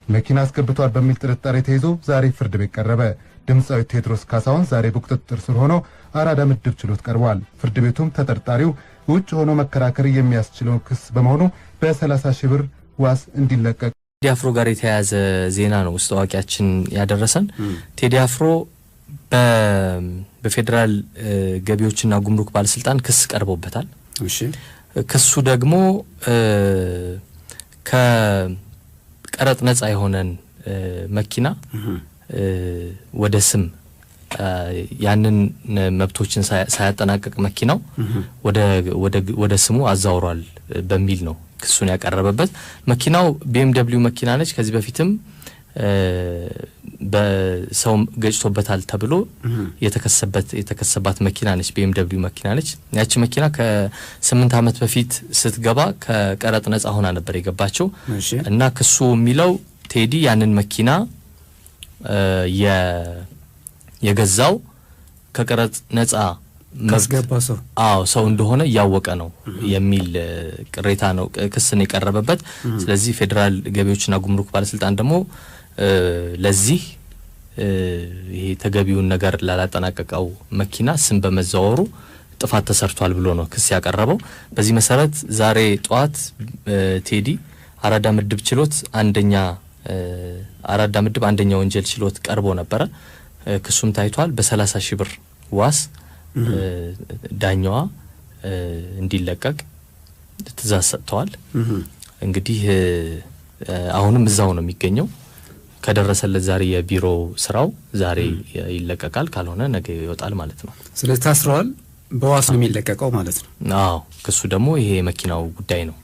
መኪና አስገብቷል በሚል ጥርጣሬ ተይዞ ዛሬ ፍርድ ቤት ቀረበ። ድምጻዊ ቴዎድሮስ ካሳሁን ዛሬ በቁጥጥር ስር ሆኖ አራዳ ምድብ ችሎት ቀርቧል። ፍርድ ቤቱም ተጠርጣሪው ውጭ ሆኖ መከራከር የሚያስችለው ክስ በመሆኑ በ30 ሺህ ብር ዋስ እንዲለቀቅ ቴዲ አፍሮ ጋር የተያያዘ ዜና ነው ውስጥ አዋቂያችን ያደረሰን። ቴዲ አፍሮ በፌደራል ገቢዎችና ጉምሩክ ባለስልጣን ክስ ቀርቦበታል። እሺ ክሱ ደግሞ ከቀረጥ ነፃ የሆነን መኪና ወደ ስም ያንን መብቶችን ሳያጠናቀቅ መኪናው ወደ ስሙ አዛውሯል በሚል ነው ክሱን ያቀረበበት። መኪናው BMW መኪና ነች። ከዚህ በፊትም በሰው ገጭቶበታል ተብሎ የተከሰባት መኪና ነች። BMW መኪና ነች። ያቺ መኪና ከ8 ዓመት በፊት ስትገባ ከቀረጥ ነፃ ሆና ነበር የገባቸው እና ክሱ የሚለው ቴዲ ያንን መኪና የገዛው ከቀረጥ ነፃ ማስገባ ሰው እንደሆነ ያወቀ ነው የሚል ቅሬታ ነው ክስን የቀረበበት። ስለዚህ ፌደራል ገቢዎችና ጉምሩክ ባለስልጣን ደግሞ ለዚህ ይሄ ተገቢውን ነገር ላላጠናቀቀው መኪና ስም በመዛወሩ ጥፋት ተሰርቷል ብሎ ነው ክስ ያቀረበው። በዚህ መሰረት ዛሬ ጧት ቴዲ አራዳ ምድብ ችሎት አራዳ ምድብ አንደኛ ወንጀል ችሎት ቀርቦ ነበር። ክሱም ታይቷል። በ30 ሺህ ብር ዋስ ዳኛዋ እንዲለቀቅ ትእዛዝ ሰጥተዋል። እንግዲህ አሁንም እዛው ነው የሚገኘው። ከደረሰለት ዛሬ የቢሮ ስራው ዛሬ ይለቀቃል፣ ካልሆነ ነገ ይወጣል ማለት ነው። ስለዚህ ታስረዋል፣ በዋስ ነው የሚለቀቀው ማለት ነው። አዎ ክሱ ደግሞ ይሄ መኪናው ጉዳይ ነው።